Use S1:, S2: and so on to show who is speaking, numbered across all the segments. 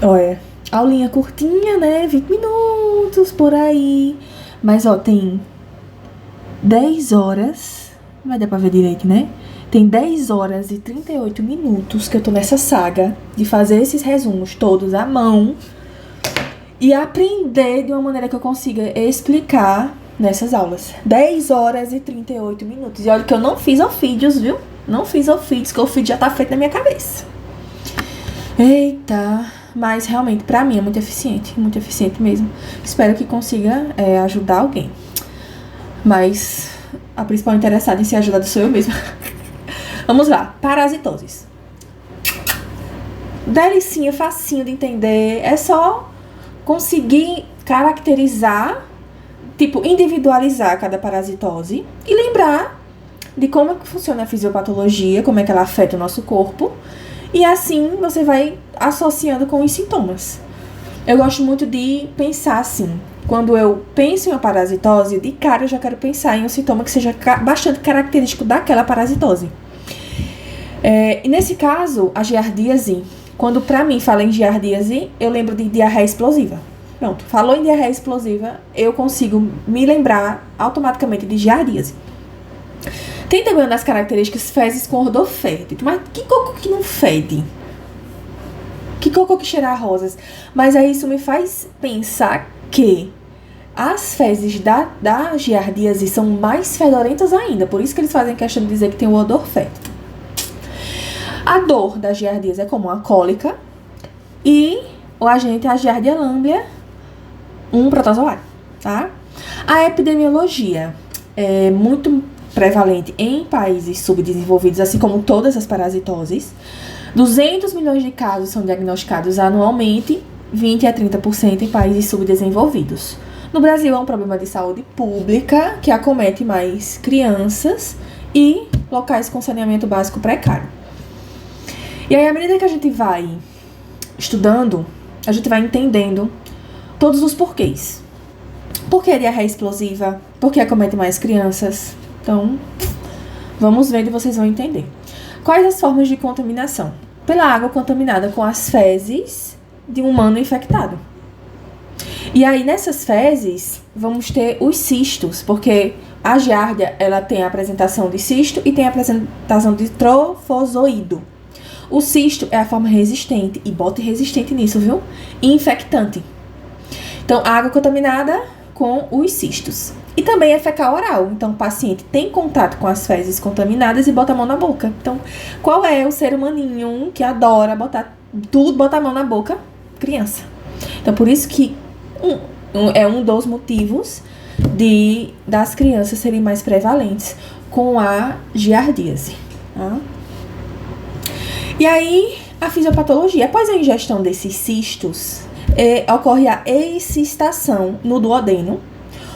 S1: Olha, aulinha curtinha, né? 20 minutos por aí. Mas, ó, tem 10 horas. Não vai dar pra ver direito, né? Tem 10 horas e 38 minutos que eu tô nessa saga de fazer esses resumos todos à mão e aprender de uma maneira que eu consiga explicar nessas aulas. 10 horas e 38 minutos. E olha que eu não fiz ofídeos, viu? Não fiz ofídeos, que o ofídeo já tá feito na minha cabeça. Eita, mas realmente pra mim é muito eficiente mesmo. Espero que consiga ajudar alguém. Mas a principal interessada em ser ajudada sou eu mesma. Vamos lá, parasitoses. Delicinha, facinho de entender. É só conseguir caracterizar, tipo, individualizar cada parasitose e lembrar de como é que funciona a fisiopatologia, como é que ela afeta o nosso corpo. E assim você vai associando com os sintomas. Eu gosto muito de pensar assim. Quando eu penso em uma parasitose, de cara eu já quero pensar em um sintoma que seja bastante característico daquela parasitose. E nesse caso, a giardíase, quando pra mim fala em giardíase, eu lembro de diarreia explosiva. Pronto, falou em diarreia explosiva, eu consigo me lembrar automaticamente de giardíase. Tem também uma das características fezes com odor fétido. Mas que cocô que não fede? Que cocô que cheira a rosas? Mas aí isso me faz pensar que as fezes da giardíase são mais fedorentas ainda. Por isso que eles fazem questão de dizer que tem o odor fétido. A dor da giardíase é como uma cólica. E o agente é a Giardia lamblia, um protozoário, tá? A epidemiologia é muito prevalente em países subdesenvolvidos, assim como todas as parasitoses. 200 milhões de casos são diagnosticados anualmente, 20 a 30% em países subdesenvolvidos. No Brasil é um problema de saúde pública que acomete mais crianças e locais com saneamento básico precário. E aí, à medida que a gente vai estudando, a gente vai entendendo todos os porquês. Por que a diarreia explosiva? Por que acomete mais crianças? Então, vamos vendo e vocês vão entender. Quais as formas de contaminação? Pela água contaminada com as fezes de um humano infectado. E aí, nessas fezes, vamos ter os cistos, porque a giardia, ela tem a apresentação de cisto e tem a apresentação de trofozoído. O cisto é a forma resistente, e bote resistente nisso, viu? Infectante. Então, água contaminada com os cistos. E também é fecal oral. Então, o paciente tem contato com as fezes contaminadas e bota a mão na boca. Então, qual é o ser humaninho que adora botar tudo, botar a mão na boca? Criança. Então, por isso que é um dos motivos das crianças serem mais prevalentes com a giardíase. Tá? E aí, a fisiopatologia. Após a ingestão desses cistos, ocorre a excistação no duodeno,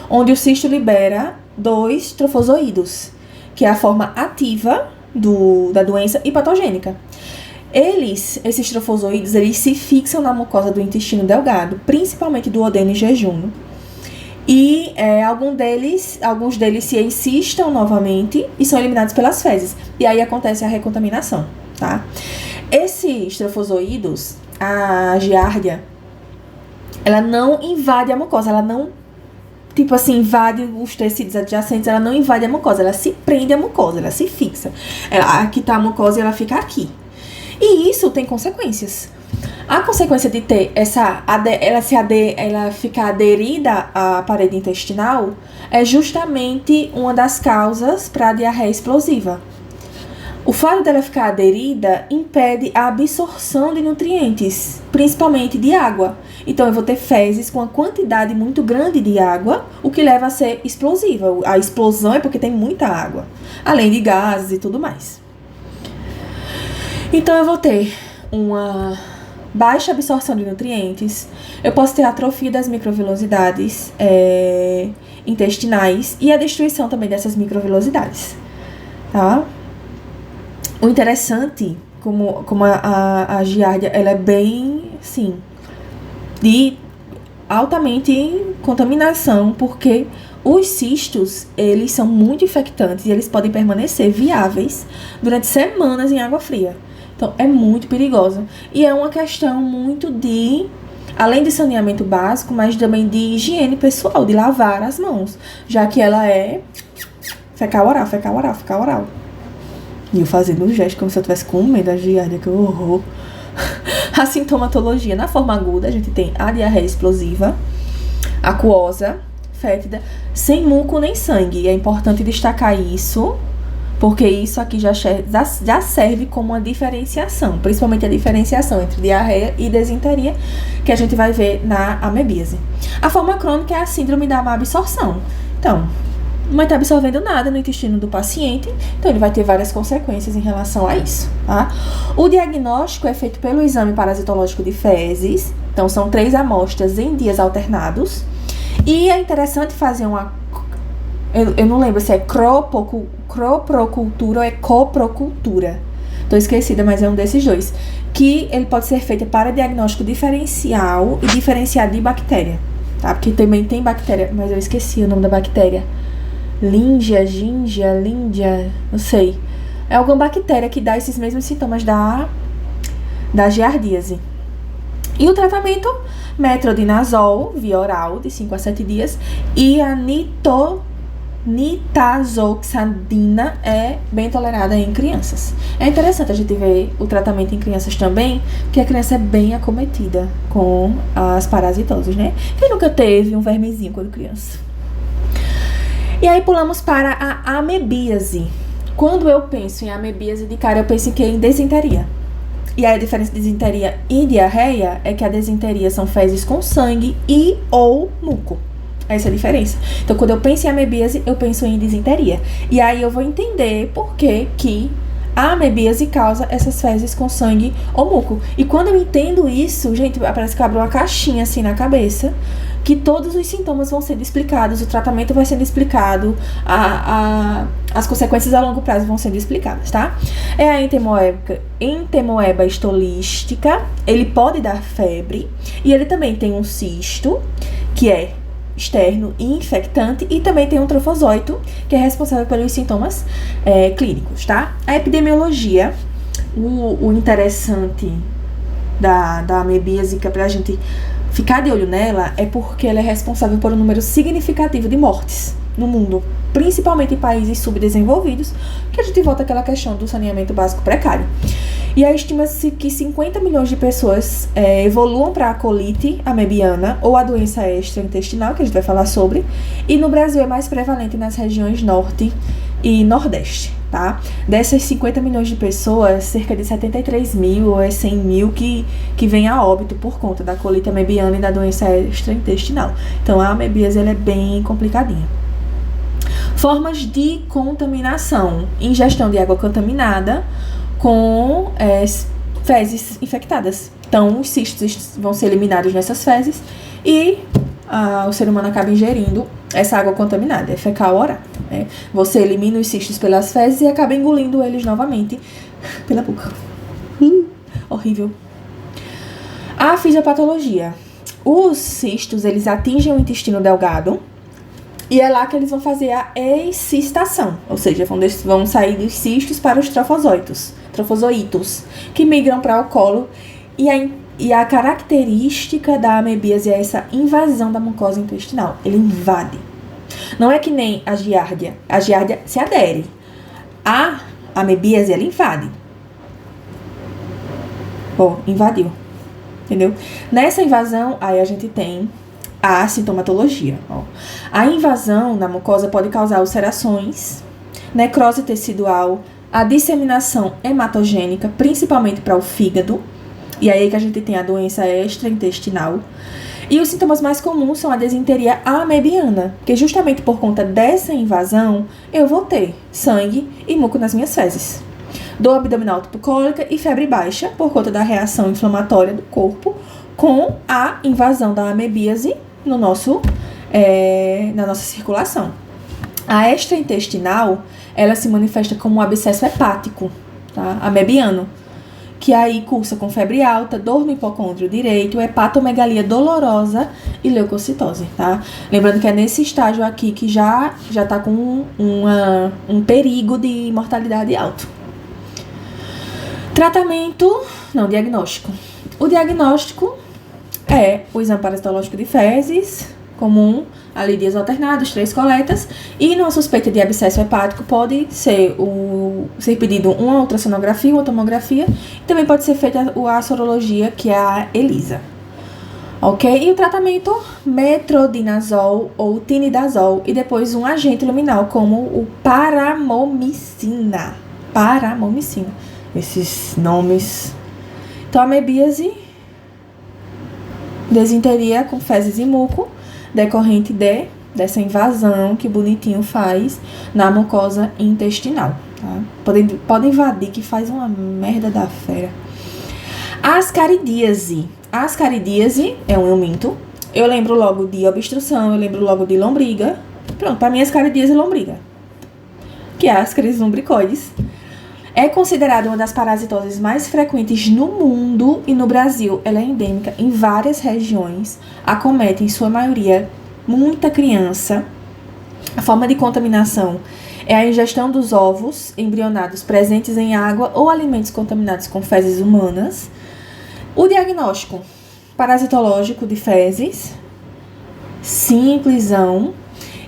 S1: onde o cisto libera 2 trofozoídos, que é a forma ativa da doença e patogênica. Esses trofozoídos, eles se fixam na mucosa do intestino delgado, principalmente duodeno e jejum. E alguns deles se encistam novamente e são eliminados pelas fezes. E aí acontece a recontaminação, tá? Esses trofozoídos, a giardia, ela não invade a mucosa, ela não, tipo assim, invade os tecidos adjacentes, ela não invade a mucosa, ela se prende à mucosa, ela se fixa. Aqui tá a mucosa e ela fica aqui. E isso tem consequências. A consequência de ter ela ficar aderida à parede intestinal é justamente uma das causas para a diarreia explosiva. O fato dela ficar aderida impede a absorção de nutrientes, principalmente de água. Então, eu vou ter fezes com uma quantidade muito grande de água, o que leva a ser explosiva. A explosão é porque tem muita água, além de gases e tudo mais. Então, eu vou ter uma baixa absorção de nutrientes, eu posso ter atrofia das microvilosidades intestinais e a destruição também dessas microvilosidades, tá? O interessante, como a giardia, ela é bem, sim, de altamente contaminação, porque os cistos, eles são muito infectantes e eles podem permanecer viáveis durante semanas em água fria. Então, Então, é muito perigosa. E é uma questão muito de, além de saneamento básico, mas também de higiene pessoal, de lavar as mãos. Já que ela é fecal oral, fecal oral, fecal oral. E eu fazendo o gesto como se eu tivesse com medo da giardia, que horror. A sintomatologia, na forma aguda, a gente tem a diarreia explosiva, aquosa, fétida, sem muco nem sangue. É importante destacar isso, porque isso aqui já serve como uma diferenciação, principalmente a diferenciação entre diarreia e desinteria, que a gente vai ver na amebíase. A forma crônica é a síndrome da má absorção. Então, não vai estar absorvendo nada no intestino do paciente, então ele vai ter várias consequências em relação a isso, tá? O diagnóstico é feito pelo exame parasitológico de fezes, então são 3 amostras em dias alternados, e é interessante fazer uma, eu não lembro se é croprocultura ou é coprocultura, tô esquecida, mas é um desses dois, que ele pode ser feito para diagnóstico diferencial e diferenciado de bactéria, tá? Porque também tem bactéria, mas eu esqueci o nome da bactéria. Lindia, não sei. É alguma bactéria que dá esses mesmos sintomas da giardíase. E o tratamento, metronidazol, via oral, de 5 a 7 dias. E a nitazoxanidina é bem tolerada em crianças. É interessante a gente ver o tratamento em crianças também, porque a criança é bem acometida com as parasitoses, né? Quem nunca teve um vermezinho quando criança? E aí pulamos para a amebíase. Quando eu penso em amebíase, de cara eu penso em desinteria. E aí a diferença de desinteria e diarreia é que a desinteria são fezes com sangue e ou muco. Essa é a diferença. Então, quando eu penso em amebíase, eu penso em desinteria. E aí eu vou entender por que a amebíase causa essas fezes com sangue ou muco. E quando eu entendo isso, gente, parece que abre uma caixinha assim na cabeça, que todos os sintomas vão sendo explicados, o tratamento vai sendo explicado, as consequências a longo prazo vão sendo explicadas, tá? É a entemoeba estolística, ele pode dar febre, e ele também tem um cisto, que é externo e infectante, e também tem um trofozoito, que é responsável pelos sintomas clínicos, tá? A epidemiologia, o interessante da amebíase, que é pra gente ficar de olho nela, é porque ela é responsável por um número significativo de mortes no mundo, principalmente em países subdesenvolvidos, que a gente volta àquela questão do saneamento básico precário. E aí estima-se que 50 milhões de pessoas evoluam para a colite amebiana ou a doença extraintestinal, que a gente vai falar sobre, e no Brasil é mais prevalente nas regiões norte e nordeste, tá? Dessas 50 milhões de pessoas, cerca de 73 mil ou 100 mil que vem a óbito por conta da colite amebiana e da doença extraintestinal. Então a amebíase ela é bem complicadinha. Formas de contaminação: ingestão de água contaminada com fezes infectadas. Então os cistos vão ser eliminados nessas fezes e o ser humano acaba ingerindo essa água contaminada, é fecal oral, né? Você elimina os cistos pelas fezes e acaba engolindo eles novamente pela boca. Horrível. A fisiopatologia. Os cistos, eles atingem o intestino delgado e é lá que eles vão fazer a excistação, ou seja, vão sair dos cistos para os trofozoitos, que migram para o colo, e a característica da amebíase é essa invasão da mucosa intestinal. Ele invade. Não é que nem a giardia. A giardia se adere. A amebíase, ela invade. Invadiu. Entendeu? Nessa invasão, aí a gente tem a sintomatologia. A invasão na mucosa pode causar ulcerações, necrose tecidual, a disseminação hematogênica, principalmente para o fígado. E aí que a gente tem a doença extraintestinal. E os sintomas mais comuns são a desinteria amebiana, que justamente por conta dessa invasão, eu vou ter sangue e muco nas minhas fezes. Dor abdominal tipo cólica e febre baixa, por conta da reação inflamatória do corpo com a invasão da amebíase na nossa circulação. A extraintestinal, ela se manifesta como um abscesso hepático, tá? Amebiano, que aí cursa com febre alta, dor no hipocôndrio direito, hepatomegalia dolorosa e leucocitose, tá? Lembrando que é nesse estágio aqui que já tá com um perigo de mortalidade alto. Tratamento, não, diagnóstico. O diagnóstico é o exame parasitológico de fezes, comum, ali dias alternados, 3 coletas, e numa suspeita de abscesso hepático pode ser pedido uma ultrassonografia, uma tomografia, e também pode ser feita a sorologia, que é a ELISA. Ok? E o tratamento metronidazol ou tinidazol, e depois um agente luminal como o paramomicina. Paramomicina. Esses nomes. Então, amebíase, desinteria com fezes e muco, decorrente dessa invasão que o bonitinho faz na mucosa intestinal. Tá? Pode invadir, que faz uma merda da fera. Ascaridíase. Ascaridíase é um euminto. Eu lembro logo de obstrução, eu lembro logo de lombriga. Pronto, para mim ascaridíase é lombriga. Que é Ascaris lumbricoides. É considerada uma das parasitoses mais frequentes no mundo e no Brasil. Ela é endêmica em várias regiões. Acomete, em sua maioria, muita criança. A forma de contaminação é a ingestão dos ovos embrionados presentes em água ou alimentos contaminados com fezes humanas. O diagnóstico parasitológico de fezes, simplesão,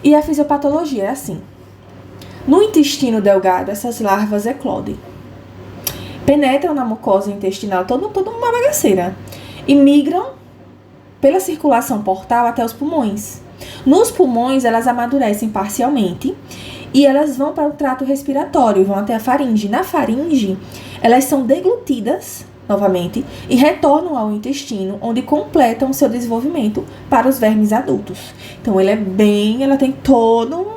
S1: e a fisiopatologia é assim. No intestino delgado, essas larvas eclodem. Penetram na mucosa intestinal, toda uma bagaceira. E migram pela circulação portal até os pulmões. Nos pulmões, elas amadurecem parcialmente e elas vão para o trato respiratório, vão até a faringe. Na faringe, elas são deglutidas novamente e retornam ao intestino, onde completam seu desenvolvimento para os vermes adultos. Então, ela tem todo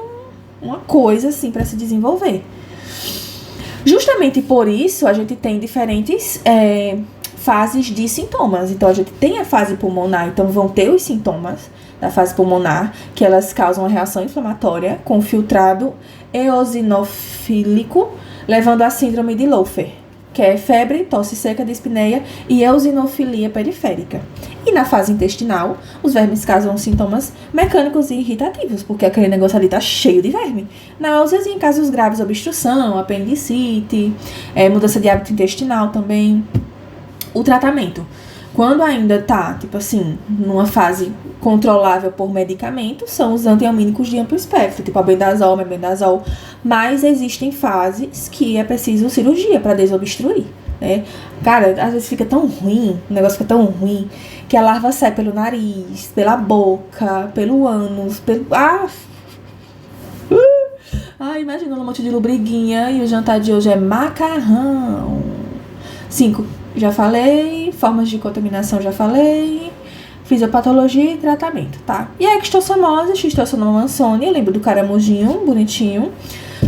S1: uma coisa assim para se desenvolver. Justamente por isso a gente tem diferentes fases de sintomas. Então a gente tem a fase pulmonar, então vão ter os sintomas da fase pulmonar, que elas causam uma reação inflamatória com filtrado eosinofílico, levando à síndrome de Loeffler, que é febre, tosse seca, dispneia e eosinofilia periférica. E na fase intestinal, os vermes causam sintomas mecânicos e irritativos, porque aquele negócio ali tá cheio de verme. Náuseas e, em casos graves, obstrução, apendicite, mudança de hábito intestinal também. O tratamento. Quando ainda tá, tipo assim, numa fase controlável por medicamentos, são os antiamínicos de amplo espectro, tipo albendazol, mebendazol. Mas existem fases que é preciso cirurgia para desobstruir, né? Cara, às vezes fica tão ruim, o negócio fica tão ruim, que a larva sai pelo nariz, pela boca, pelo ânus, imagina um monte de lubriguinha e o jantar de hoje é macarrão. 5, já falei. Formas de contaminação, já falei. Fisiopatologia e tratamento, tá? E a ectossomose, Schistossoma mannsoni, lembro do caramujinho, bonitinho.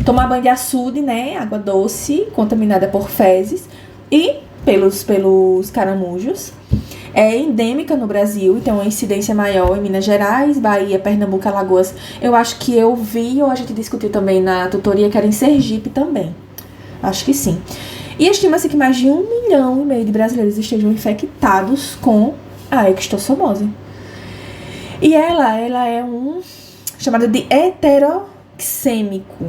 S1: Tomar banho de açude, né? Água doce, contaminada por fezes e pelos caramujos. É endêmica no Brasil, então a incidência maior em Minas Gerais, Bahia, Pernambuco, Alagoas. Eu acho que eu vi, ou a gente discutiu também na tutoria, que era em Sergipe também. Acho que sim. E estima-se que mais de 1,5 milhão de brasileiros estejam infectados com a ectossomose. E ela é chamada de heteroxêmico,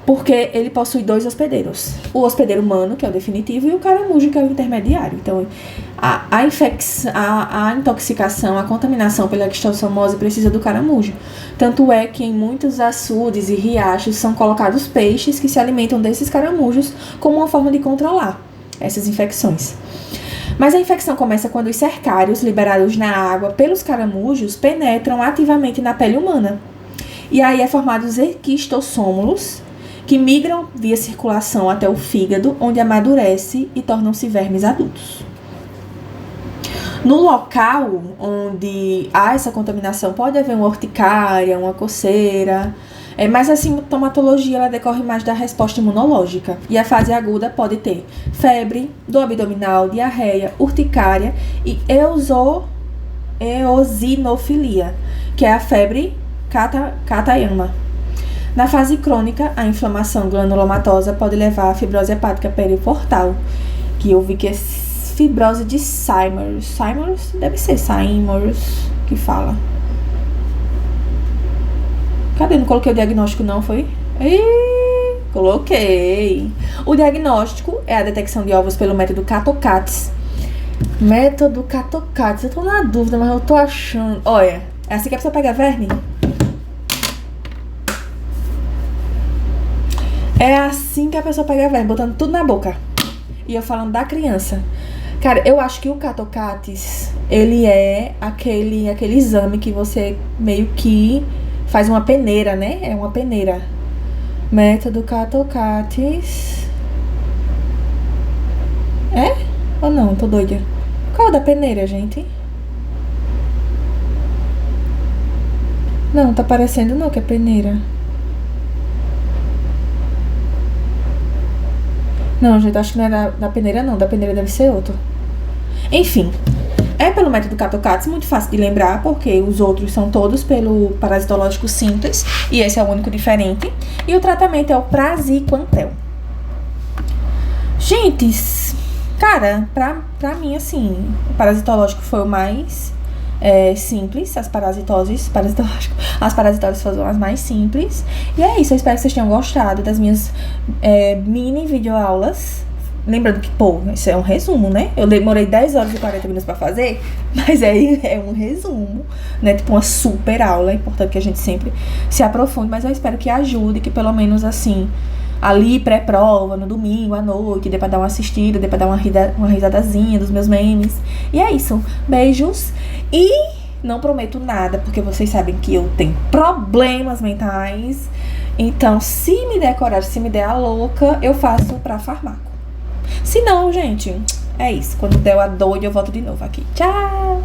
S1: porque ele possui 2 hospedeiros. O hospedeiro humano, que é o definitivo, e o caramujo, que é o intermediário. Então, a intoxicação, a contaminação pela ectossomose precisa do caramujo. Tanto é que em muitos açudes e riachos são colocados peixes que se alimentam desses caramujos como uma forma de controlar essas infecções. Mas a infecção começa quando os cercários liberados na água pelos caramujos penetram ativamente na pele humana. E aí é formado os equistossômulos, que migram via circulação até o fígado, onde amadurece e tornam-se vermes adultos. No local onde há essa contaminação, pode haver uma urticária, uma coceira, mas a sintomatologia ela decorre mais da resposta imunológica. E a fase aguda pode ter febre, dor abdominal, diarreia, urticária e eosinofilia, que é a febre catayama. Na fase crônica, a inflamação granulomatosa pode levar à fibrose hepática periportal, que eu vi que é fibrose de Simers. Simers? Deve ser Simers que fala. Cadê? Não coloquei o diagnóstico não, foi? Coloquei. O diagnóstico é a detecção de ovos pelo método Catocates. Método Catocates. Eu tô na dúvida, mas eu tô achando. Olha, é assim que a pessoa pega verme? É assim que a pessoa pega verme, botando tudo na boca. E eu falando da criança. Cara, eu acho que o Catocates, ele é aquele exame que você meio que faz uma peneira, né? É uma peneira. Método Catocates. É? Ou não? Tô doida. Qual é o da peneira, gente? Não, tá parecendo não que é peneira. Não, gente, acho que não é da peneira não. Da peneira deve ser outro. Enfim, é pelo método Catocates, muito fácil de lembrar, porque os outros são todos pelo parasitológico simples, e esse é o único diferente. E o tratamento é o Praziquantel. Gente, cara, pra mim, assim, o parasitológico foi o mais simples, as parasitoses foram as mais simples. E é isso, eu espero que vocês tenham gostado das minhas mini videoaulas. Lembrando que, pô, isso é um resumo, né? Eu demorei 10 horas e 40 minutos pra fazer, mas aí é um resumo, né? Tipo uma super aula. É importante que a gente sempre se aprofunde, mas eu espero que ajude, que pelo menos assim, ali pré-prova, no domingo, à noite, dê pra dar uma assistida, dê pra dar uma risadazinha dos meus memes. E é isso. Beijos. E não prometo nada, porque vocês sabem que eu tenho problemas mentais. Então, se me der coragem, se me der a louca, eu faço pra farmácia. Se não, gente, é isso. Quando der a doida, eu volto de novo aqui. Tchau!